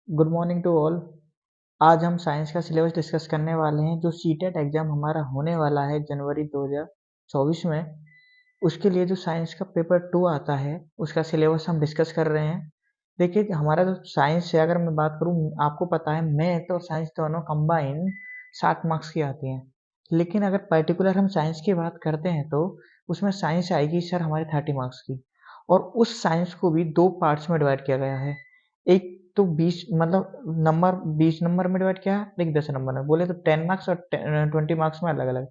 Good morning to all. आज हम science का सिलेबस डिस्कस करने वाले हैं। जो सीटेट एग्ज़ाम हमारा होने वाला है जनवरी 2024 में, उसके लिए जो साइंस का पेपर 2 आता है, उसका सिलेबस हम डिस्कस कर रहे हैं। देखिए, हमारा जो साइंस से अगर मैं बात करूँ, आपको पता है मैथ और साइंस दोनों कंबाइन 60 मार्क्स की आती हैं। लेकिन अगर पर्टिकुलर हम साइंस की बात करते हैं तो उसमें साइंस आएगी सर हमारी 30 मार्क्स की। और उस साइंस को भी 2 पार्ट्स में डिवाइड किया गया है। एक तो 20 मतलब नंबर 20 नंबर में डिवाइड किया है, एक 10 नंबर में। बोले तो 10 मार्क्स और 20 मार्क्स में अलग-अलग।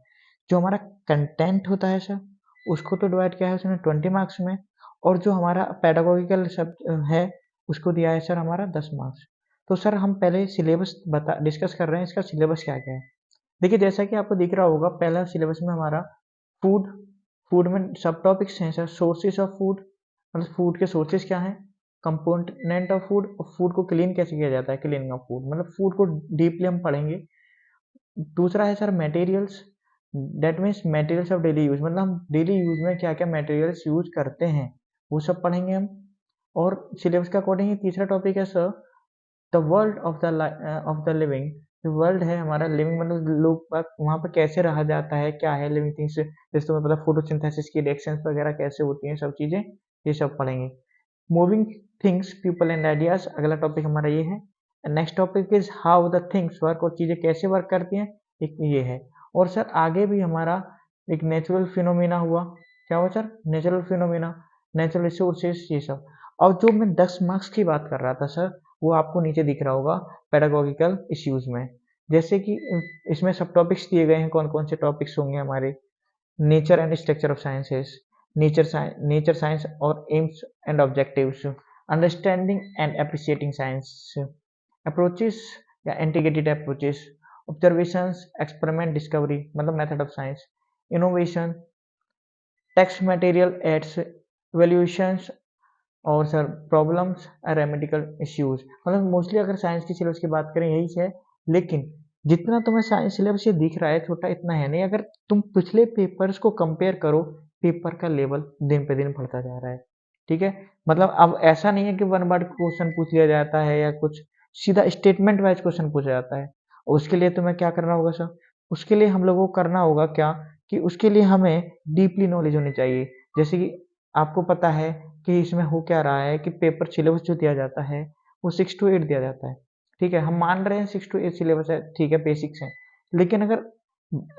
जो हमारा कंटेंट होता है सर, उसको तो डिवाइड किया है उसने 20 मार्क्स में, और जो हमारा पेडागोगिकल सब है, उसको दिया है सर हमारा 10 मार्क्स। तो सर हम पहले सिलेबस बता डिस्कस कर रहे हैं, इसका सिलेबस क्या-क्या है। देखिए, जैसा कि आपको दिख रहा होगा, पहला सिलेबस में हमारा फूड, फूड में सब टॉपिक्स हैं सर। सोर्सेस ऑफ फूड, मतलब फूड के सोर्सेस क्या हैं, कंपोनेंट ऑफ फूड, और फूड को क्लीन कैसे किया जाता है, क्लीनिंग ऑफ फूड, मतलब फूड को डीपली हम पढ़ेंगे। दूसरा है sir materials, that means materials of daily use, मतलब हम डेली यूज में क्या क्या मटेरियल्स यूज करते हैं, वो सब पढ़ेंगे हम। और सिलेबस के अकॉर्डिंग ही तीसरा टॉपिक है sir the world of the living. जो वर्ल्ड है हमारा लिविंग, मतलब लोग वहाँ पर कैसे रहा जाता है, क्या है लिविंग थिंग्स, जैसे तुम्हें पता फोटोसिंथेसिस की रिएक्शंस वगैरह कैसे होती हैं, सब चीज़ें ये सब पढ़ेंगे। Moving things people and ideas, अगला टॉपिक हमारा ये है। Next topic is how the things work, और चीज़ें कैसे वर्क करती हैं, एक ये है। और सर आगे भी हमारा एक नेचुरल फिनोमिना हुआ। क्या हुआ sir? Natural phenomena, natural resources, ये सब। और जो मैं 10 मार्क्स की बात कर रहा था सर, वो आपको नीचे दिख रहा होगा पेडागोगिकल इश्यूज में। जैसे कि इसमें सब टॉपिक्स दिए गए हैं, कौन कौन से टॉपिक्स होंगे हमारे। Nature and structure of sciences, nature science और aims and objectives, understanding and appreciating science, approaches या integrated approaches, observations, experiment, discovery मतलब method of science, innovation, text material aids, valuations, और सर प्रॉब्लम्स एंड रेमेडिकल इश्यूज। मतलब mostly अगर science की syllabus की बात करें यही है। लेकिन जितना तुम्हें साइंस सिलेबस ये दिख रहा है छोटा, इतना है नहीं। अगर तुम पिछले पेपर्स को कंपेयर करो, पेपर का लेवल दिन पे दिन बढ़ता जा रहा है। ठीक है, मतलब अब ऐसा नहीं है कि वन वर्ड क्वेश्चन पूछ लिया जाता है या कुछ, सीधा स्टेटमेंट वाइज क्वेश्चन पूछा जाता है। और उसके लिए तुम्हें क्या करना होगा सर? उसके लिए हम लोगों को करना होगा क्या, कि उसके लिए हमें डीपली नॉलेज होनी चाहिए। जैसे कि आपको पता है कि इसमें हो क्या रहा है, कि पेपर सिलेबस जो दिया जाता है वो 6 टू 8 दिया जाता है। ठीक है, हम मान रहे हैं 6 टू 8 सिलेबस है, ठीक है, बेसिक्स है। लेकिन अगर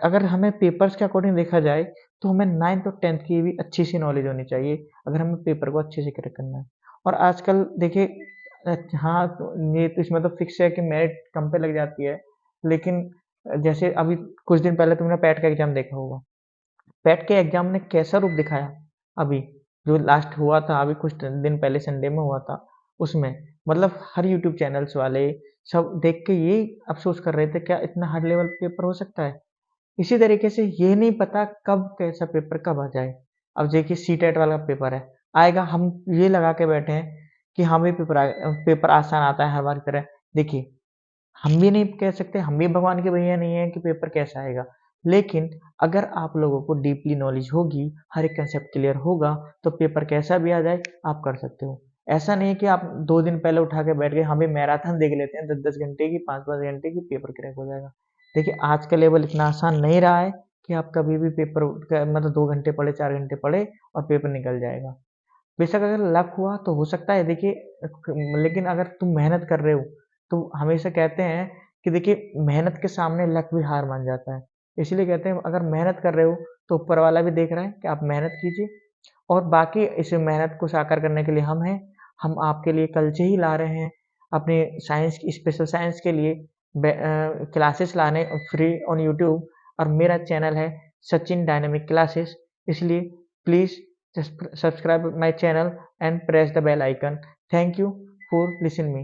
अगर हमें पेपर्स के अकॉर्डिंग देखा जाए, तो हमें 9th और 10th की भी अच्छी सी नॉलेज होनी चाहिए, अगर हमें पेपर को अच्छे से क्रैक करना है। और आजकल देखिए, हाँ, तो ये तो इसमें तो फिक्स है कि मेरिट कम पे लग जाती है। लेकिन जैसे अभी कुछ दिन पहले तुमने पैट का एग्जाम देखा होगा। पैट के एग्जाम ने कैसा रूप दिखाया, अभी जो लास्ट हुआ था, अभी कुछ दिन पहले संडे में हुआ था, उसमें मतलब हर यूट्यूब चैनल्स वाले सब देख के ये अफसोस कर रहे थे, क्या इतना हार्ड लेवल पेपर हो सकता है। इसी तरीके से ये नहीं पता कब कैसा पेपर कब आ जाए। अब देखिए सीटेट वाला पेपर है, आएगा, हम ये लगा के बैठे हैं कि हमें पेपर आसान आता है हर बार की तरह। देखिए, हम भी नहीं कह सकते, हम भी भगवान के भैया नहीं है कि पेपर कैसा आएगा। लेकिन अगर आप लोगों को डीपली नॉलेज होगी, हर एक कंसेप्ट क्लियर होगा, तो पेपर कैसा भी आ जाए आप कर सकते हो। ऐसा नहीं है कि आप 2 दिन पहले उठा के बैठ गए, हम भी मैराथन देख लेते हैं 10-10 घंटे की, 5-5 घंटे की, पेपर क्रैक हो जाएगा। देखिए, आज का लेवल इतना आसान नहीं रहा है कि आप कभी भी पेपर मतलब 2 घंटे पढ़े, 4 घंटे पढ़े और पेपर निकल जाएगा। बेशक अगर लक हुआ तो हो सकता है, देखिए, लेकिन अगर तुम मेहनत कर रहे हो, तो हमेशा कहते हैं कि देखिए मेहनत के सामने लक भी हार मान जाता है। इसलिए कहते हैं अगर मेहनत कर रहे हो तो ऊपर वाला भी देख रहा है कि आप मेहनत कीजिए। और बाकी इस मेहनत को साकार करने के लिए हम हैं। हम आपके लिए कल से ही ला रहे हैं अपनी साइंस की, स्पेशल साइंस के लिए क्लासेस लाने फ्री ऑन यूट्यूब। और मेरा चैनल है सचिन डायनेमिक क्लासेस, इसलिए please just subscribe my channel and press the bell icon. Thank you for listening me.